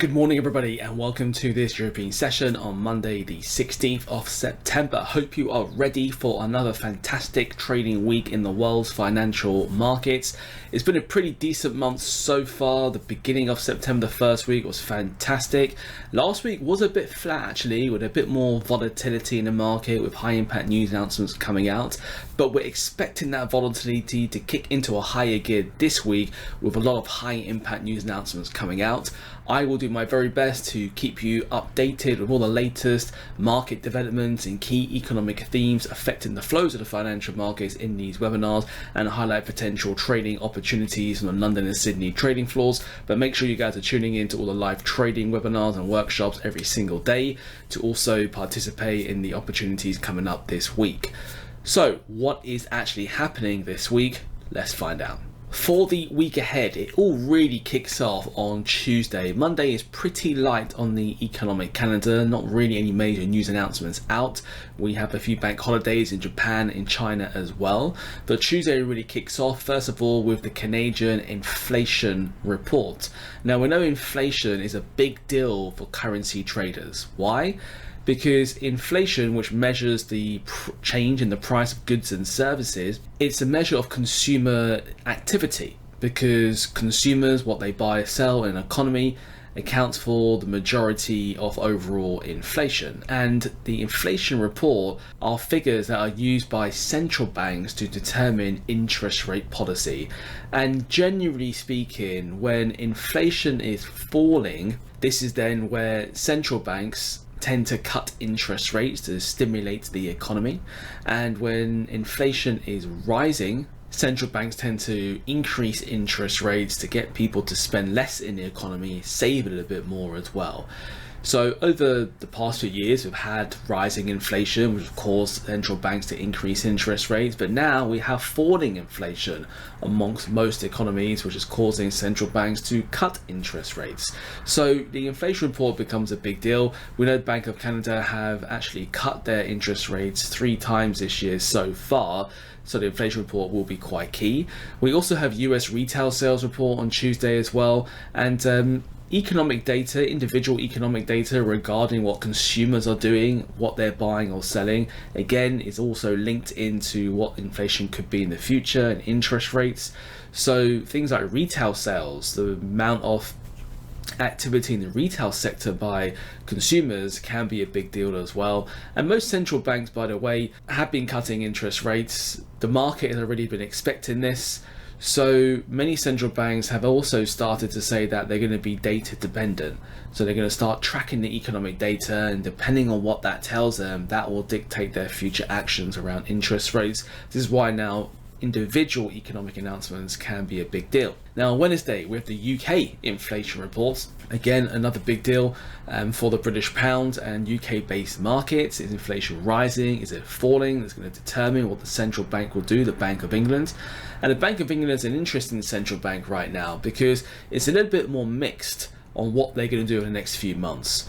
Good morning everybody and welcome to this European session on Monday the 16th of September. Hope you are ready for another fantastic trading week in the world's financial markets. It's been a pretty decent month so far. The beginning of September, the first week was fantastic. Last week was a bit flat actually, with a bit more volatility in the market with high impact news announcements coming out. But we're expecting that volatility to kick into a higher gear this week with a lot of high impact news announcements coming out. I will do my very best to keep you updated with all the latest market developments and key economic themes affecting the flows of the financial markets in these webinars and highlight potential trading opportunities on the London and Sydney trading floors. But make sure you guys are tuning in to all the live trading webinars and workshops every single day to also participate in the opportunities coming up this week. So what is actually happening this week? Let's find out. For the week ahead, it all really kicks off on Tuesday. Monday is pretty light on the economic calendar, not really any major news announcements out. We have a few bank holidays in Japan, in China as well. But Tuesday really kicks off, first of all, with the Canadian inflation report. Now, we know inflation is a big deal for currency traders. Why? Because inflation, which measures the change in the price of goods and services, it's a measure of consumer activity, because consumers, what they buy or sell in an economy, accounts for the majority of overall inflation. And the inflation report are figures that are used by central banks to determine interest rate policy. And generally speaking, when inflation is falling, this is then where central banks tend to cut interest rates to stimulate the economy. And when inflation is rising, central banks tend to increase interest rates to get people to spend less in the economy, save a little bit more as well. So over the past few years, we've had rising inflation, which has caused central banks to increase interest rates. But now we have falling inflation amongst most economies, which is causing central banks to cut interest rates. So the inflation report becomes a big deal. We know Bank of Canada have actually cut their interest rates 3 times this year so far. So the inflation report will be quite key. We also have US retail sales report on Tuesday as well. And economic data, individual economic data regarding what consumers are doing, what they're buying or selling, again, is also linked into what inflation could be in the future and interest rates. So things like retail sales, the amount of activity in the retail sector by consumers can be a big deal as well. And most central banks, by the way, have been cutting interest rates. The market has already been expecting this. So many central banks have also started to say that they're going to be data dependent. So they're going to start tracking the economic data, and depending on what that tells them, that will dictate their future actions around interest rates. This is why now individual economic announcements can be a big deal. Now on Wednesday, we have the UK inflation reports. Again, another big deal for the British pound and UK based markets. Is inflation rising? Is it falling? It's going to determine what the central bank will do, the Bank of England. And the Bank of England is an interesting central bank right now because it's a little bit more mixed on what they're going to do in the next few months.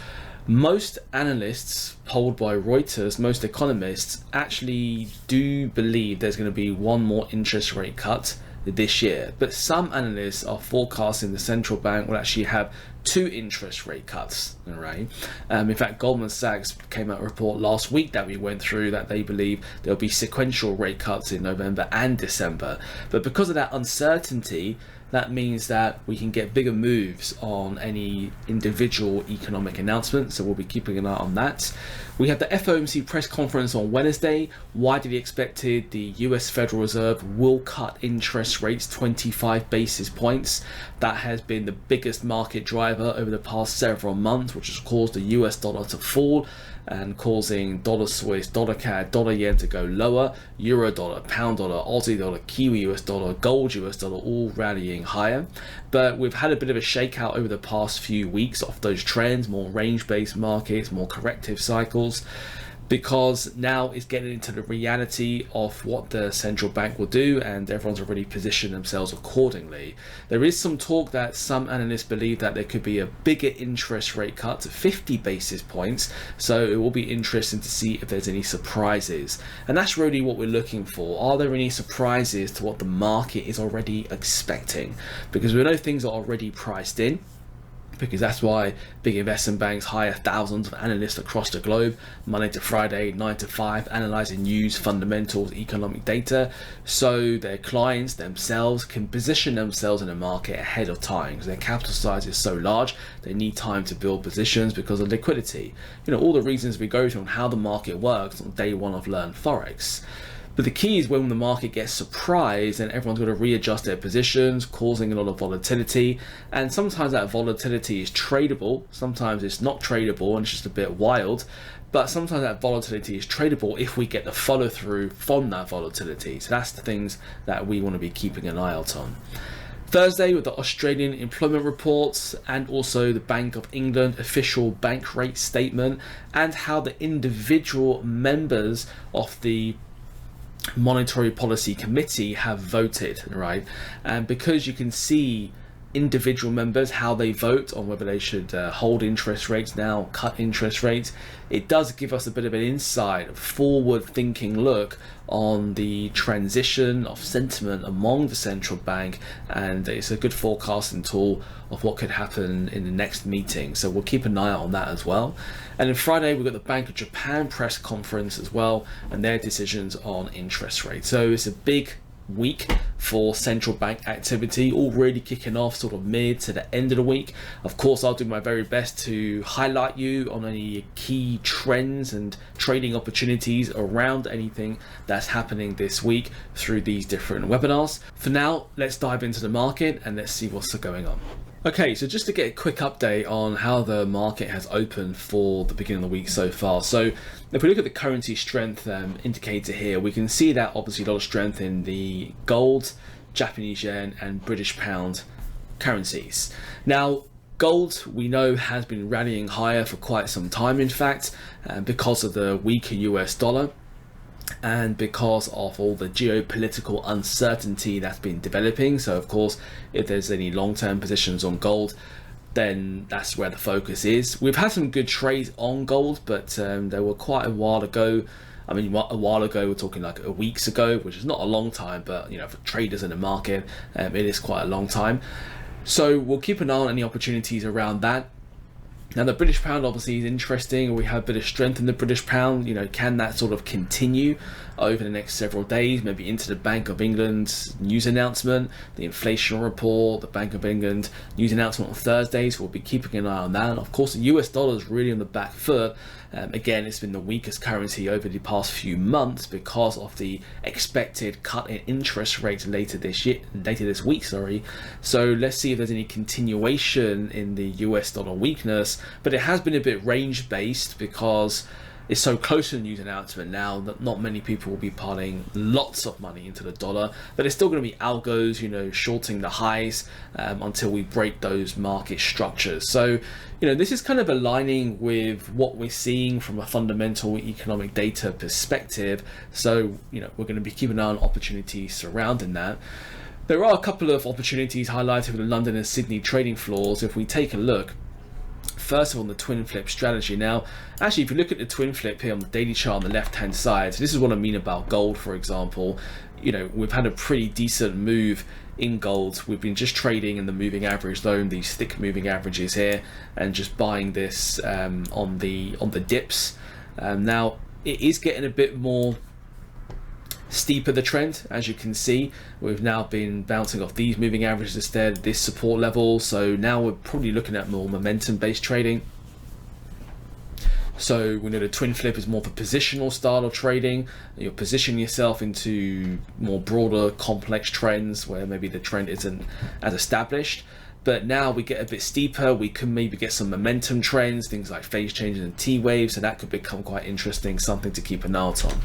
Most analysts, polled by Reuters, most economists actually do believe there's going to be one more interest rate cut this year. But some analysts are forecasting the central bank will actually have 2 interest rate cuts. All right. In fact, Goldman Sachs came out a report last week that we went through that they believe there'll be sequential rate cuts in November and December. But because of that uncertainty, that means that we can get bigger moves on any individual economic announcements. So we'll be keeping an eye on that. We have the FOMC press conference on Wednesday. Widely expected, the US Federal Reserve will cut interest rates 25 basis points. That has been the biggest market driver over the past several months, which has caused the US dollar to fall and causing dollar Swiss, dollar CAD, dollar yen to go lower, euro dollar, pound dollar, Aussie dollar, Kiwi US dollar, gold US dollar all rallying higher. But we've had a bit of a shakeout over the past few weeks off those trends, more range-based markets, more corrective cycles, because now it's getting into the reality of what the central bank will do, and everyone's already positioned themselves accordingly. There is some talk that some analysts believe that there could be a bigger interest rate cut to 50 basis points, so it will be interesting to see if there's any surprises. And that's really what we're looking for. Are there any surprises to what the market is already expecting? Because we know things are already priced in. because that's why big investment banks hire thousands of analysts across the globe, Monday to Friday, 9 to 5, analyzing news, fundamentals, economic data, so their clients themselves can position themselves in the market ahead of time, because their capital size is so large, they need time to build positions because of liquidity. All the reasons we go through on how the market works on day one of Learn Forex. But the key is when the market gets surprised and everyone's got to readjust their positions, causing a lot of volatility. And sometimes that volatility is tradable, sometimes it's not tradable and it's just a bit wild. But sometimes that volatility is tradable if we get the follow through from that volatility. So that's the things that we want to be keeping an eye out on. Thursday with the Australian employment reports and also the Bank of England official bank rate statement, and how the individual members of the Monetary Policy Committee have voted, right? And because you can see individual members, how they vote on whether they should hold interest rates now, cut interest rates, it does give us a bit of an insight, forward thinking look on the transition of sentiment among the central bank, and it's a good forecasting tool of what could happen in the next meeting. So we'll keep an eye on that as well. And then Friday we've got the Bank of Japan press conference as well, and their decisions on interest rates. So it's a big week for central bank activity, all really kicking off sort of mid to the end of the week. Of course, I'll do my very best to highlight you on any key trends and trading opportunities around anything that's happening this week through these different webinars. For now, let's dive into the market and let's see what's going on. Okay, so just to get a quick update on how the market has opened for the beginning of the week so far. So if we look at the currency strength indicator here, we can see that obviously a lot of strength in the gold, Japanese yen and British pound currencies. Now, gold, we know, has been rallying higher for quite some time, in fact, because of the weaker US dollar, and because of all the geopolitical uncertainty that's been developing. So of course, if there's any long-term positions on gold, then that's where the focus is. We've had some good trades on gold, but they were quite a while ago. I mean, a while ago, we're talking like weeks ago, which is not a long time, but for traders in the market, it is quite a long time. So we'll keep an eye on any opportunities around that. Now the British pound obviously is interesting. We have a bit of strength in the British pound. Can that sort of continue over the next several days, maybe into the Bank of England's news announcement, the inflation report, the Bank of England news announcement on Thursdays. We'll be keeping an eye on that. And of course, the US dollar is really on the back foot. Again, it's been the weakest currency over the past few months because of the expected cut in interest rates later this week. So let's see if there's any continuation in the US dollar weakness. But it has been a bit range based because it's so close to the news announcement now that not many people will be piling lots of money into the dollar, but it's still going to be algos, shorting the highs until we break those market structures. So, this is kind of aligning with what we're seeing from a fundamental economic data perspective. So, we're going to be keeping an eye on opportunities surrounding that. There are a couple of opportunities highlighted with the London and Sydney trading floors. If we take a look, first of all, the twin flip strategy. Now, actually, if you look at the twin flip here on the daily chart on the left hand side, so this is what I mean about gold, for example. We've had a pretty decent move in gold. We've been just trading in the moving average zone, these thick moving averages here, and just buying this on the dips. Now it is getting a bit more steeper, the trend. As you can see, we've now been bouncing off these moving averages instead, this support level. So now we're probably looking at more momentum based trading. So we know the twin flip is more of a positional style of trading. You're positioning yourself into more broader complex trends where maybe the trend isn't as established. But now we get a bit steeper, we can maybe get some momentum trends, things like phase changes and T waves, so that could become quite interesting, something to keep an eye out on.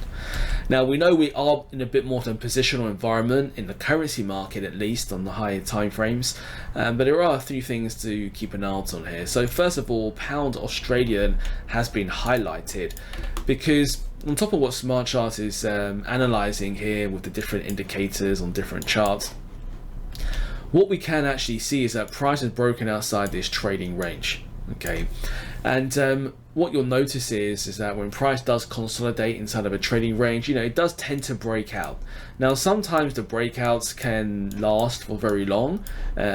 Now we know we are in a bit more of a positional environment in the currency market, at least on the higher time frames, but there are a few things to keep an eye out on here. So first of all, pound Australian has been highlighted because on top of what Smart Chart is analysing here with the different indicators on different charts, what we can actually see is that price is broken outside this trading range. Okay, and what you'll notice is that when price does consolidate inside of a trading range, it does tend to break out. Now, sometimes the breakouts can last for very long.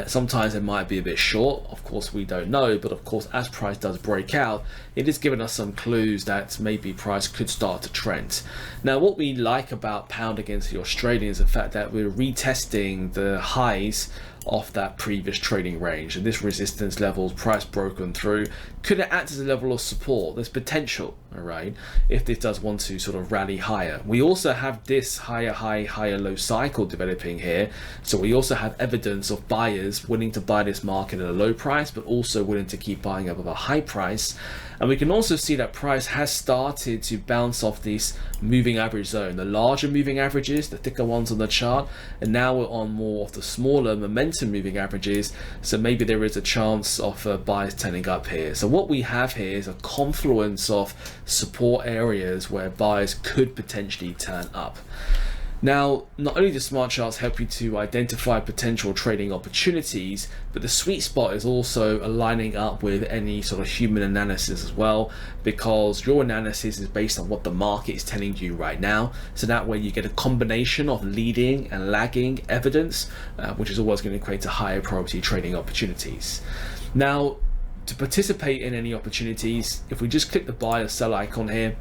Sometimes it might be a bit short. Of course, we don't know, but of course, as price does break out, it is giving us some clues that maybe price could start to trend. Now, what we like about pound against the Australian is the fact that we're retesting the highs off that previous trading range, and this resistance levels price broken through could it act as a level of support. There's potential, all right, if this does want to sort of rally higher. We also have this higher high, higher low cycle developing here, so we also have evidence of buyers willing to buy this market at a low price but also willing to keep buying up at a high price. And we can also see that price has started to bounce off this moving average zone, the larger moving averages, the thicker ones on the chart, and now we're on more of the smaller momentum moving averages, so maybe there is a chance of buyers turning up here. So what we have here is a confluence of support areas where buyers could potentially turn up. Now, not only do smart charts help you to identify potential trading opportunities, but the sweet spot is also aligning up with any sort of human analysis as well, because your analysis is based on what the market is telling you right now. So that way you get a combination of leading and lagging evidence, which is always going to equate to higher probability trading opportunities. Now, to participate in any opportunities, if we just click the buy or sell icon here,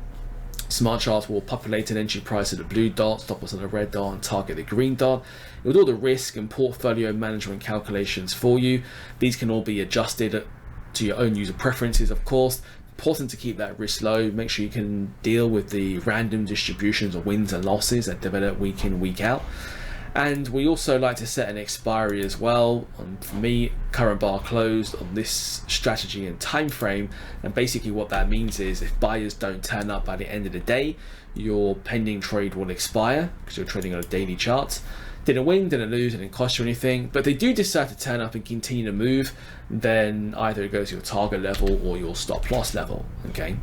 smart charts will populate an entry price at the blue dot, stop loss on the red dot, and target the green dot. It will do all the risk and portfolio management calculations for you. These can all be adjusted to your own user preferences, of course. Important to keep that risk low. Make sure you can deal with the random distributions of wins and losses that develop week in, week out. And we also like to set an expiry as well. For me, current bar closed on this strategy and time frame. And basically what that means is if buyers don't turn up by the end of the day, your pending trade will expire because you're trading on a daily chart. Didn't win, didn't lose, didn't cost you anything. But they do decide to turn up and continue to move, then either it goes to your target level or your stop loss level. Okay.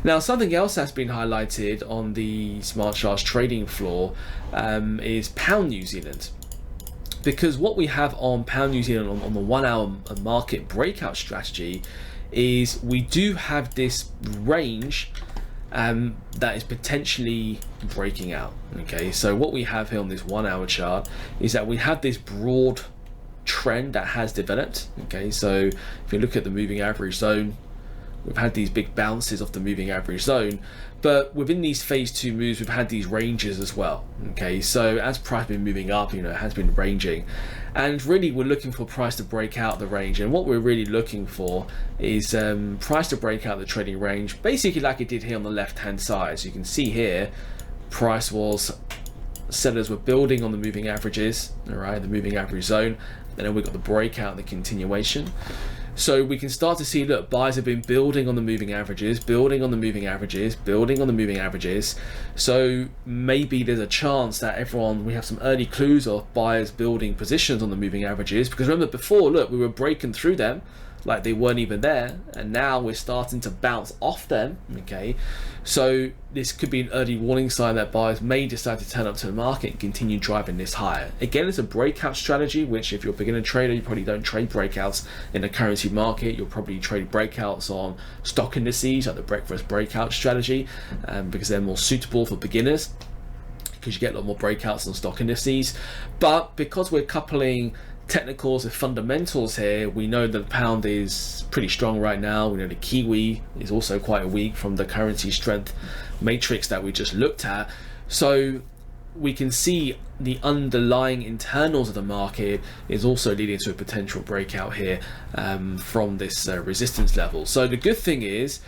Now, something else that's been highlighted on the smart charts trading floor is pound New Zealand. Because what we have on pound New Zealand on the 1 hour market breakout strategy is we do have this range that is potentially breaking out. Okay, so what we have here on this 1 hour chart is that we have this broad trend that has developed. Okay, so if you look at the moving average zone, we've had these big bounces off the moving average zone, but within these phase 2 moves we've had these ranges as well. Okay, so as price has been moving up, it has been ranging, and really we're looking for price to break out the range. And what we're really looking for is price to break out the trading range, basically like it did here on the left hand side. So you can see here sellers were building on the moving averages, all right, the moving average zone, and then we got the breakout, the continuation. So we can start to see, look, buyers have been building on the moving averages, building on the moving averages, building on the moving averages. So maybe there's a chance that we have some early clues of buyers building positions on the moving averages, because remember before, look, we were breaking through them like they weren't even there, and now we're starting to bounce off them. Okay, so this could be an early warning sign that buyers may decide to turn up to the market and continue driving this higher. Again, it's a breakout strategy, which if you're a beginner trader, you probably don't trade breakouts in the currency market. You'll probably trade breakouts on stock indices, like the breakfast breakout strategy, because they're more suitable for beginners, because you get a lot more breakouts on stock indices. But because we're coupling technicals with fundamentals here, we know that the pound is pretty strong right now. We know the Kiwi is also quite weak from the currency strength matrix that we just looked at. So we can see the underlying internals of the market is also leading to a potential breakout here from this resistance level. So the good thing is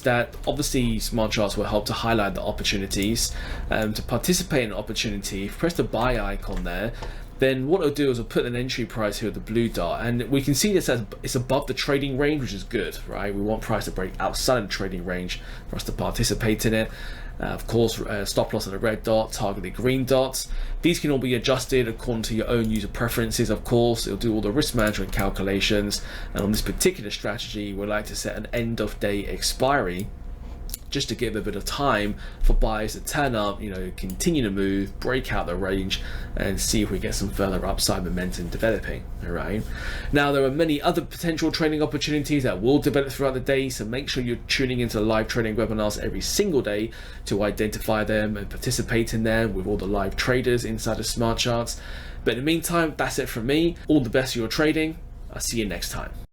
that obviously smart charts will help to highlight the opportunities. To participate in an opportunity, if you press the buy icon there, then what it'll do is it'll put an entry price here at the blue dot, and we can see this as it's above the trading range, which is good, right? We want price to break outside of the trading range for us to participate in it. Of course, stop loss on the red dot, target the green dots. These can all be adjusted according to your own user preferences. Of course, it'll do all the risk management calculations, and on this particular strategy, we like to set an end of day expiry just to give a bit of time for buyers to turn up, continue to move, break out the range, and see if we get some further upside momentum developing. All right. Now, there are many other potential trading opportunities that will develop throughout the day, so make sure you're tuning into the live trading webinars every single day to identify them and participate in them with all the live traders inside of Smart Charts. But in the meantime, that's it from me. All the best for your trading. I'll see you next time.